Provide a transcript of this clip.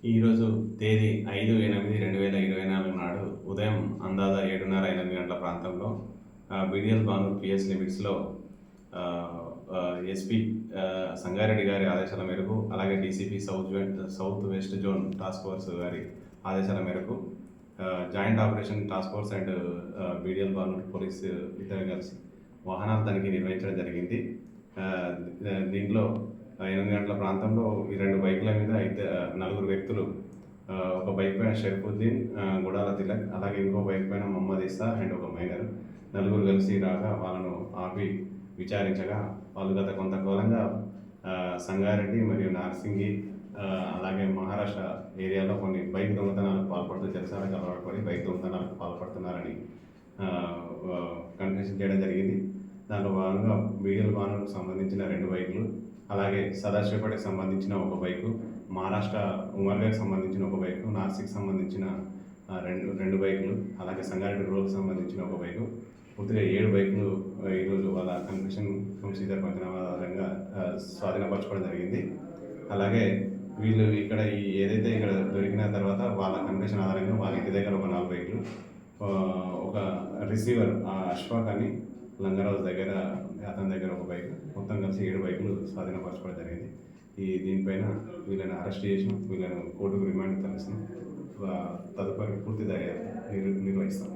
ఈరోజు తేదీ 5/8/2024 నాడు ఉదయం అందాజ 7:30, 8 గంటల ప్రాంతంలో బీడీఎల్ బానూర్ పిఎస్ లిమిట్స్‌లో ఎస్పీ సంగారెడ్డి గారి ఆదేశాల మేరకు, అలాగే DCP south west zone task force గారి ఆదేశాల మేరకు joint operation task force and BDL Banur police ఇద్దరు కలిసి వాహనాల తనిఖీ నిర్వహించడం జరిగింది. దీంట్లో 8 గంటల ప్రాంతంలో ఈ 2 బైకుల మీద నలుగురు వ్యక్తులు, ఒక బైక్ పైన షరీఫుద్దీన్, గుడాల తిలక్, అలాగే ఇంకో బైక్ పైన మహమ్మద్ ఇస్సా అండ్ ఒక మైనర్, నలుగురు కలిసి రాగా వాళ్ళను ఆపి విచారించగా వాళ్ళు గత కొంతకాలంగా సంగారెడ్డి మరియు నార్సింగి, అలాగే మహారాష్ట్ర ఏరియాలో కొన్ని బైక్ దొంగతనాలకు పాల్పడుతూ జలసాలకు అలవాటు పడి బైక్ దొంగతనాలకు పాల్పడుతున్నారని కన్ఫెషన్ చేయడం జరిగింది. దాంట్లో భాగంగా బీడీఎల్ బానూర్కు సంబంధించిన 2 బైకులు, అలాగే సదాశివపేటకు సంబంధించిన ఒక బైకు, మహారాష్ట్ర ఉమర్గాకి సంబంధించిన ఒక బైకు, నాసిక్ సంబంధించిన రెండు బైకులు, అలాగే సంగారెడ్డి రూరల్కి సంబంధించిన ఒక బైకు, పూర్తిగా 7 బైకులు ఈరోజు వాళ్ళ కన్ఫెషన్ ఫ్రమ్ సీజర్ పంచనామా ఆధారంగా స్వాధీనపరచుకోవడం జరిగింది. అలాగే వీళ్ళు ఇక్కడ ఏదైతే ఇక్కడ దొరికిన తర్వాత వాళ్ళ కన్ఫెషన్ ఆధారంగా వాళ్ళ ఇంటి దగ్గర ఒక 4 బైకులు, ఒక రిసీవర్ అష్ఫాక్ అని లంగరాజు దగ్గర, అతని దగ్గర ఒక బైక్, మొత్తం కలిసి 7 బైకులు స్వాధీనపరచుకోవడం జరిగింది. దీనిపైన వీళ్ళని అరెస్ట్ చేసిన, వీళ్ళను కోర్టుకు రిమాండ్ తరలిసిన, తదుపరి పూర్తి దర్యాప్తు నిర్వహిస్తాం.